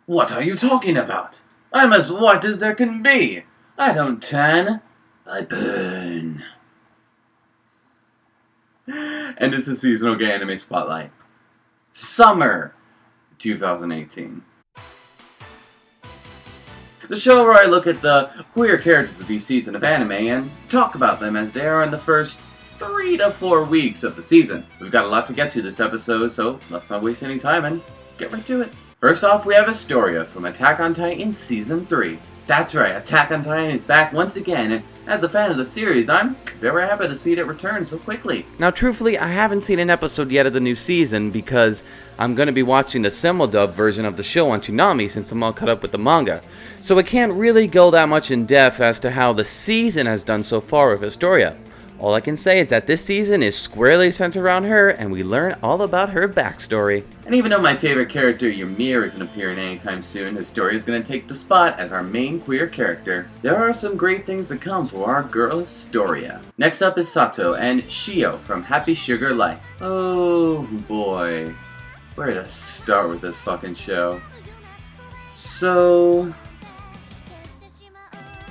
What are you talking about? I'm as white as there can be. I don't tan. I burn. And it's a seasonal gay anime spotlight. Summer 2018. The show where I look at the queer characters of each season of anime and talk about them as they are in the first 3 to 4 weeks of the season. We've got a lot to get to this episode, so let's not waste any time and get right to it. First off, we have Astoria from Attack on Titan Season 3. That's right, Attack on Titan is back once again, and as a fan of the series, I'm very happy to see it return so quickly. Now truthfully, I haven't seen an episode yet of the new season because I'm going to be watching the simul-dub version of the show on Toonami since I'm all caught up with the manga. So I can't really go that much in depth as to how the season has done so far with Astoria. All I can say is that this season is squarely centered around her, and we learn all about her backstory. And even though my favorite character, Ymir, isn't appearing anytime soon, Astoria is going to take the spot as our main queer character. There are some great things to come for our girl Astoria. Next up is Sato and Shio from Happy Sugar Life. Oh boy, where to start with this fucking show? So,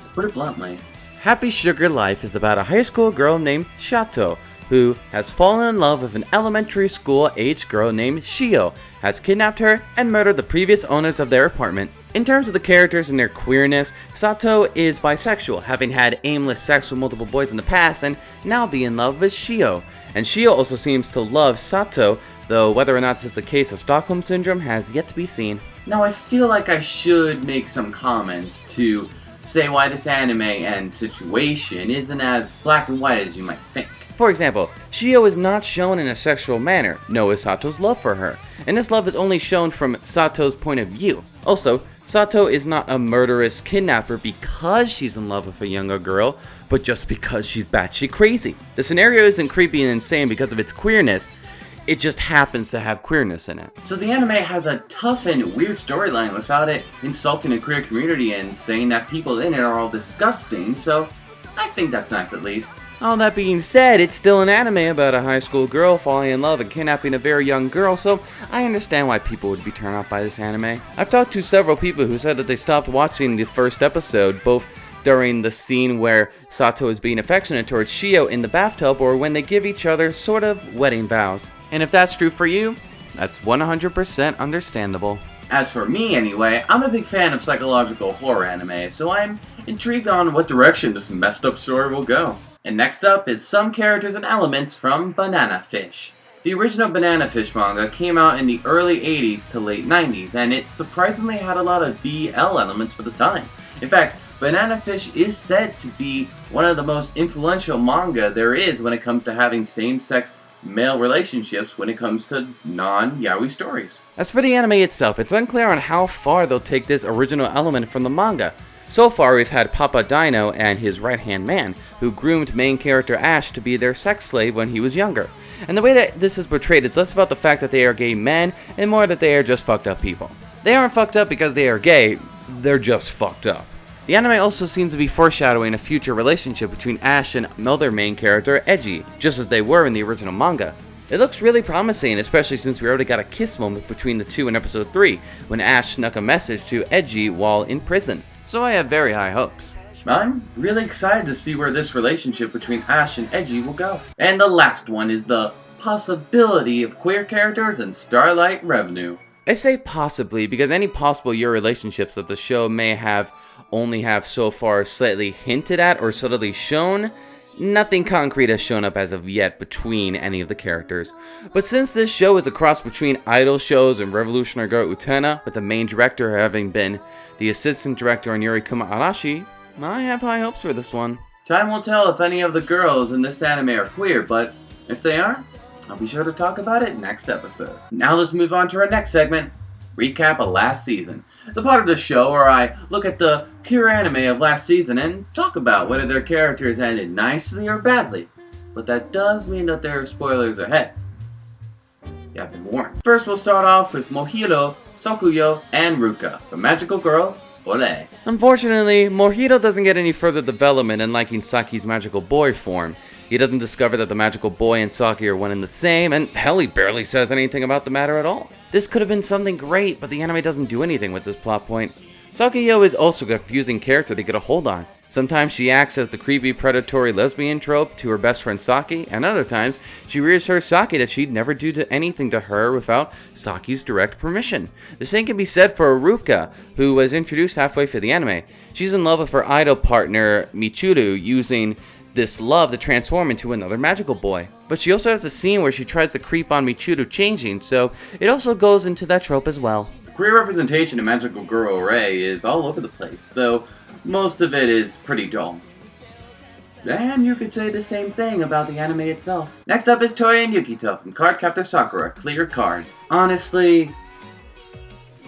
to put it bluntly, Happy Sugar Life is about a high school girl named Shato, who has fallen in love with an elementary school age girl named Shio, has kidnapped her and murdered the previous owners of their apartment. In terms of the characters and their queerness, Sato is bisexual, having had aimless sex with multiple boys in the past and now be in love with Shio. And Shio also seems to love Sato, though whether or not this is a case of Stockholm Syndrome has yet to be seen. Now I feel like I should make some comments to say why this anime and situation isn't as black and white as you might think. For example, Shio is not shown in a sexual manner, nor is Sato's love for her, and this love is only shown from Sato's point of view. Also, Sato is not a murderous kidnapper because she's in love with a younger girl, but just because she's batshit crazy. The scenario isn't creepy and insane because of its queerness, it just happens to have queerness in it. So the anime has a tough and weird storyline without it insulting the queer community and saying that people in it are all disgusting, so I think that's nice at least. All that being said, it's still an anime about a high school girl falling in love and kidnapping a very young girl, so I understand why people would be turned off by this anime. I've talked to several people who said that they stopped watching the first episode, both during the scene where Sato is being affectionate towards Shio in the bathtub or when they give each other sort of wedding vows. And if that's true for you, that's 100% understandable. As for me anyway, I'm a big fan of psychological horror anime, so I'm intrigued on what direction this messed up story will go. And next up is some characters and elements from Banana Fish. The original Banana Fish manga came out in the early 80s to late 90s, and it surprisingly had a lot of BL elements for the time. In fact, Banana Fish is said to be one of the most influential manga there is when it comes to having same-sex male relationships when it comes to non-yaoi stories. As for the anime itself, it's unclear on how far they'll take this original element from the manga. So far, we've had Papa Dino and his right-hand man, who groomed main character Ash to be their sex slave when he was younger. And the way that this is portrayed is less about the fact that they are gay men, and more that they are just fucked up people. They aren't fucked up because they are gay, they're just fucked up. The anime also seems to be foreshadowing a future relationship between Ash and another main character, Edgy, just as they were in the original manga. It looks really promising, especially since we already got a kiss moment between the two in episode 3, when Ash snuck a message to Edgy while in prison. So I have very high hopes. I'm really excited to see where this relationship between Ash and Edgy will go. And the last one is the possibility of queer characters and Starlight revenue. I say possibly because any possible year relationships that the show may have only have so far slightly hinted at or subtly shown, nothing concrete has shown up as of yet between any of the characters. But since this show is a cross between idol shows and Revolutionary Girl Utena, with the main director having been the assistant director on Yurikuma Arashi, I have high hopes for this one. Time will tell if any of the girls in this anime are queer, but if they are, I'll be sure to talk about it next episode. Now let's move on to our next segment, recap of last season. The part of the show where I look at the pure anime of last season and talk about whether their characters ended nicely or badly. But that does mean that there are spoilers ahead. You have been warned. First we'll start off with Mohiro, Sokuyo, and Ruka, the magical girl Ole. Unfortunately, Mojito doesn't get any further development in liking Saki's magical boy form. He doesn't discover that the magical boy and Saki are one and the same, and hell, he barely says anything about the matter at all. This could have been something great, but the anime doesn't do anything with this plot point. Sakiyo is also a confusing character to get a hold on. Sometimes she acts as the creepy predatory lesbian trope to her best friend Saki, and other times she reassures Saki that she'd never do anything to her without Saki's direct permission. The same can be said for Aruka, who was introduced halfway through the anime. She's in love with her idol partner Michiru, using this love to transform into another magical boy. But she also has a scene where she tries to creep on Michiru changing, so it also goes into that trope as well. Queer representation in Magical Girl Array is all over the place, though most of it is pretty dull. And you could say the same thing about the anime itself. Next up is Toya and Yukito from Cardcaptor Sakura, Clear Card. Honestly,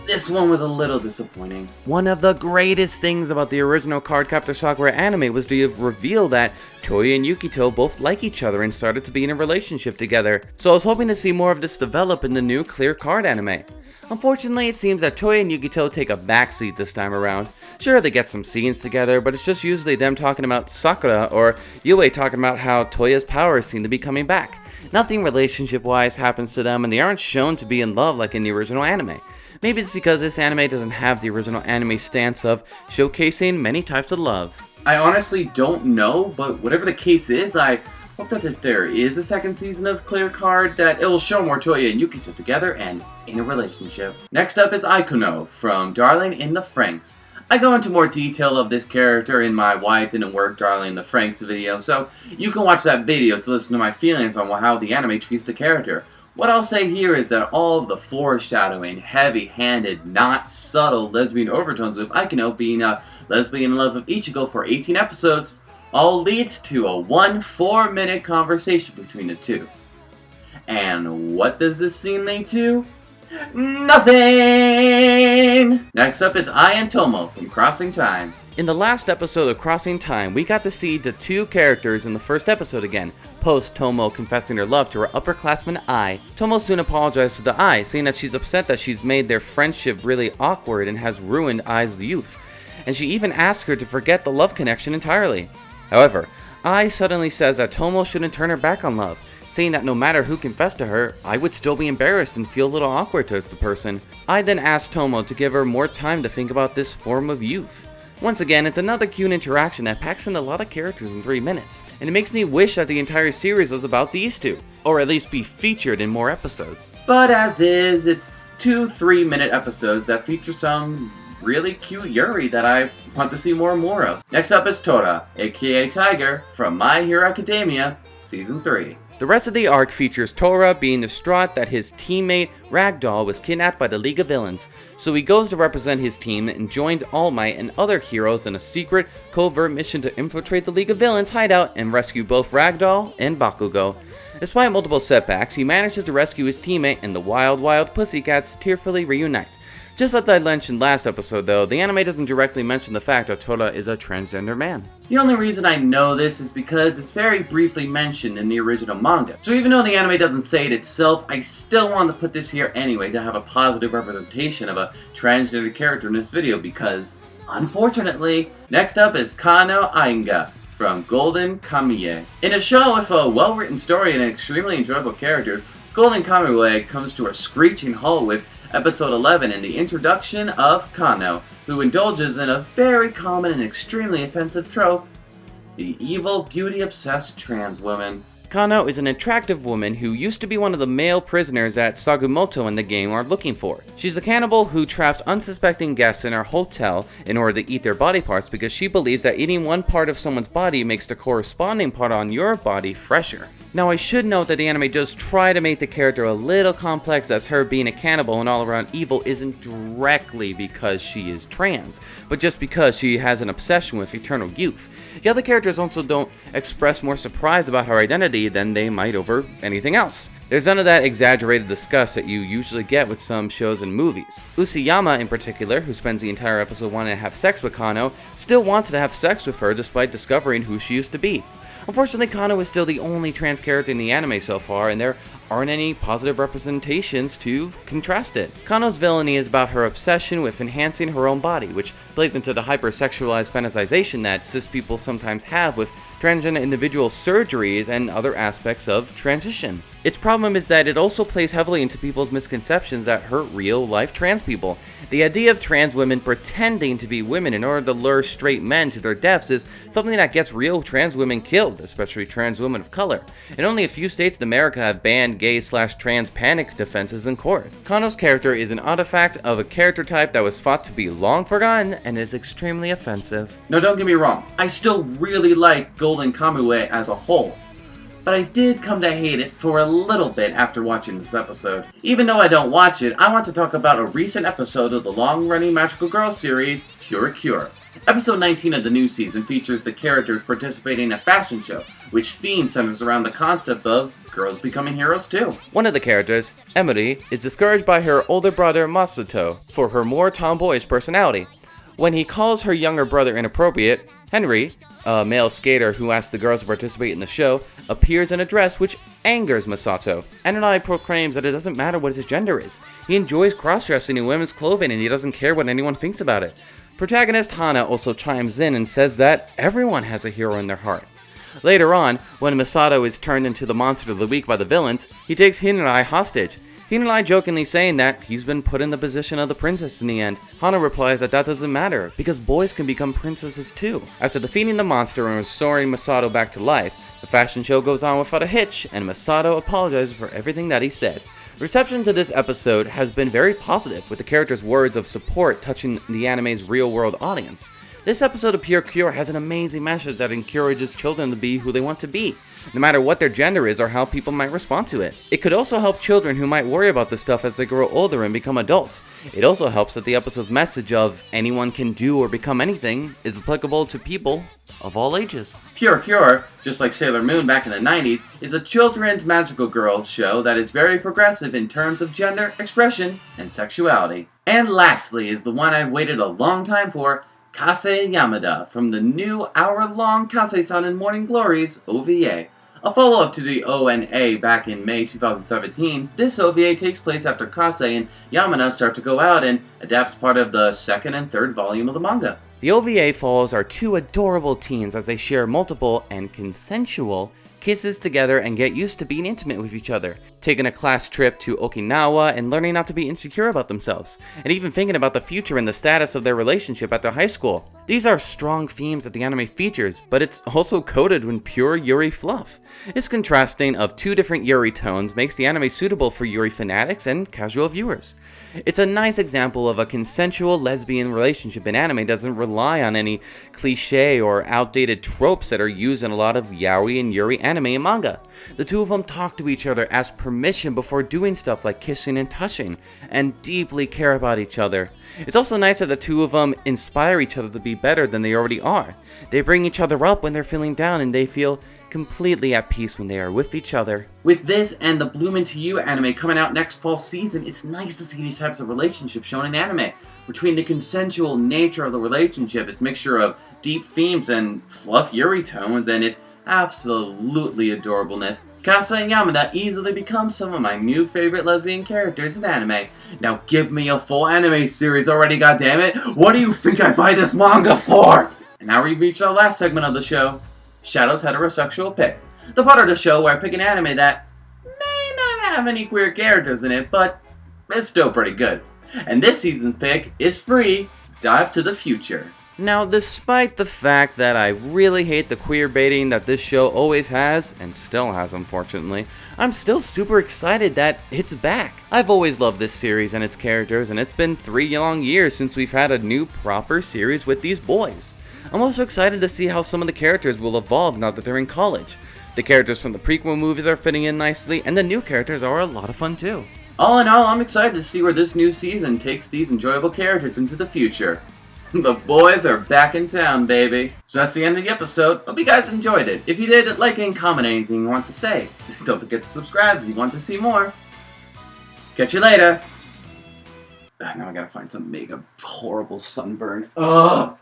this one was a little disappointing. One of the greatest things about the original Cardcaptor Sakura anime was to reveal that Toya and Yukito both like each other and started to be in a relationship together, so I was hoping to see more of this develop in the new Clear Card anime. Unfortunately, it seems that Toya and Yukito take a backseat this time around. Sure, they get some scenes together, but it's just usually them talking about Sakura or Yue talking about how Toya's powers seem to be coming back. Nothing relationship-wise happens to them, and they aren't shown to be in love like in the original anime. Maybe it's because this anime doesn't have the original anime stance of showcasing many types of love. I honestly don't know, but whatever the case is, I hope that if there is a second season of Clear Card, that it will show more Toya and Yukito together and in a relationship. Next up is Ikuno from Darling in the Franxx. I go into more detail of this character in my Why It Didn't Work Darling in the Franxx video, so you can watch that video to listen to my feelings on how the anime treats the character. What I'll say here is that all of the foreshadowing, heavy-handed, not subtle lesbian overtones with Ikuno being a lesbian in love with Ichigo for 18 episodes all leads to a 4-minute conversation between the two. And what does this scene lead to? Nothing! Next up is Ai and Tomo from Crossing Time. In the last episode of Crossing Time, we got to see the two characters in the first episode again, post Tomo confessing her love to her upperclassman Ai. Tomo soon apologizes to Ai, saying that she's upset that she's made their friendship really awkward and has ruined Ai's youth. And she even asks her to forget the love connection entirely. However, Ai suddenly says that Tomo shouldn't turn her back on love, saying that no matter who confessed to her, I would still be embarrassed and feel a little awkward towards the person. I then asked Tomo to give her more time to think about this form of youth. Once again, it's another cute interaction that packs in a lot of characters in 3 minutes, and it makes me wish that the entire series was about these two, or at least be featured in more episodes. But as is, it's 2 3-minute episodes that feature some really cute Yuri that I want to see more and more of. Next up is Tora, aka Tiger, from My Hero Academia, Season 3. The rest of the arc features Tora being distraught that his teammate Ragdoll was kidnapped by the League of Villains, so he goes to represent his team and joins All Might and other heroes in a secret, covert mission to infiltrate the League of Villains hideout and rescue both Ragdoll and Bakugo. Despite multiple setbacks, he manages to rescue his teammate and the Wild Pussycats tearfully reunite. Just as I mentioned last episode though, the anime doesn't directly mention the fact that Tora is a transgender man. The only reason I know this is because it's very briefly mentioned in the original manga. So even though the anime doesn't say it itself, I still want to put this here anyway to have a positive representation of a transgender character in this video because, unfortunately, next up is Kano Ainga from Golden Kamuy. In a show with a well-written story and extremely enjoyable characters, Golden Kamuy comes to a screeching halt with Episode 11 and the introduction of Kano, who indulges in a very common and extremely offensive trope, the evil, beauty-obsessed trans woman. Kano is an attractive woman who used to be one of the male prisoners that Sagumoto in the game are looking for. She's a cannibal who traps unsuspecting guests in her hotel in order to eat their body parts because she believes that eating one part of someone's body makes the corresponding part on your body fresher. Now I should note that the anime does try to make the character a little complex, as her being a cannibal and all around evil isn't directly because she is trans, but just because she has an obsession with eternal youth. The other characters also don't express more surprise about her identity than they might over anything else. There's none of that exaggerated disgust that you usually get with some shows and movies. Usuyama in particular, who spends the entire episode wanting to have sex with Kano, still wants to have sex with her despite discovering who she used to be. Unfortunately, Kano is still the only trans character in the anime so far, and there aren't any positive representations to contrast it. Kano's villainy is about her obsession with enhancing her own body, which plays into the hypersexualized fantasization that cis people sometimes have with transgender individual surgeries and other aspects of transition. Its problem is that it also plays heavily into people's misconceptions that hurt real-life trans people. The idea of trans women pretending to be women in order to lure straight men to their deaths is something that gets real trans women killed, especially trans women of color. And only a few states in America have banned gay/trans panic defenses in court. Kano's character is an artifact of a character type that was thought to be long forgotten and is extremely offensive. No, don't get me wrong, I still really like Golden Kamui as a whole, but I did come to hate it for a little bit after watching this episode. Even though I don't watch it, I want to talk about a recent episode of the long-running Magical Girl series, Pure Cure. Episode 19 of the new season features the characters participating in a fashion show, which theme centers around the concept of girls becoming heroes too. One of the characters, Emily, is discouraged by her older brother Masato for her more tomboyish personality. When he calls her younger brother inappropriate, Henry, a male skater who asks the girls to participate in the show, appears in a dress which angers Masato. Enrai proclaims that it doesn't matter what his gender is. He enjoys cross-dressing in women's clothing and he doesn't care what anyone thinks about it. Protagonist Hana also chimes in and says that everyone has a hero in their heart. Later on, when Masato is turned into the monster of the week by the villains, he takes Hinrai hostage. Hinrai jokingly saying that he's been put in the position of the princess in the end. Hana replies that doesn't matter, because boys can become princesses too. After defeating the monster and restoring Masato back to life, the fashion show goes on without a hitch, and Masato apologizes for everything that he said. Reception to this episode has been very positive, with the characters' words of support touching the anime's real-world audience. This episode of Pure Cure has an amazing message that encourages children to be who they want to be, no matter what their gender is or how people might respond to it. It could also help children who might worry about this stuff as they grow older and become adults. It also helps that the episode's message of anyone can do or become anything is applicable to people of all ages. Pure Cure, just like Sailor Moon back in the 90s, is a children's magical girls show that is very progressive in terms of gender, expression, and sexuality. And lastly is the one I've waited a long time for, Kase Yamada, from the new hour-long Kase-san and Morning Glories OVA. A follow-up to the ONA back in May 2017, this OVA takes place after Kase and Yamada start to go out and adapts part of the second and third volume of the manga. The OVA follows our two adorable teens as they share multiple and consensual kisses together and get used to being intimate with each other, taking a class trip to Okinawa and learning not to be insecure about themselves, and even thinking about the future and the status of their relationship at their high school. These are strong themes that the anime features, but it's also coated in pure Yuri fluff. This contrasting of two different Yuri tones makes the anime suitable for Yuri fanatics and casual viewers. It's a nice example of a consensual lesbian relationship in anime that doesn't rely on any cliche or outdated tropes that are used in a lot of yaoi and Yuri anime and manga. The two of them talk to each other, ask permission before doing stuff like kissing and touching, and deeply care about each other. It's also nice that the two of them inspire each other to be better than they already are. They bring each other up when they're feeling down, and they feel completely at peace when they are with each other. With this and the Bloom Into You anime coming out next fall season, it's nice to see these types of relationships shown in anime. Between the consensual nature of the relationship, its mixture of deep themes and fluff Yuri tones, and its absolutely adorableness, Kase and Yamada easily become some of my new favorite lesbian characters in anime. Now give me a full anime series already, goddammit! What do you think I buy this manga for? And now we've reached our last segment of the show, Shadow's Heterosexual Pick. The part of the show where I pick an anime that may not have any queer characters in it, but it's still pretty good. And this season's pick is free, Dive to the Future. Now, despite the fact that I really hate the queer baiting that this show always has, and still has unfortunately, I'm still super excited that it's back. I've always loved this series and its characters, and it's been 3 long years since we've had a new proper series with these boys. I'm also excited to see how some of the characters will evolve now that they're in college. The characters from the prequel movies are fitting in nicely, and the new characters are a lot of fun too. All in all, I'm excited to see where this new season takes these enjoyable characters into the future. The boys are back in town, baby. So that's the end of the episode. Hope you guys enjoyed it. If you did, like and comment anything you want to say. Don't forget to subscribe if you want to see more. Catch you later. Now I gotta find some mega horrible sunburn. Ugh.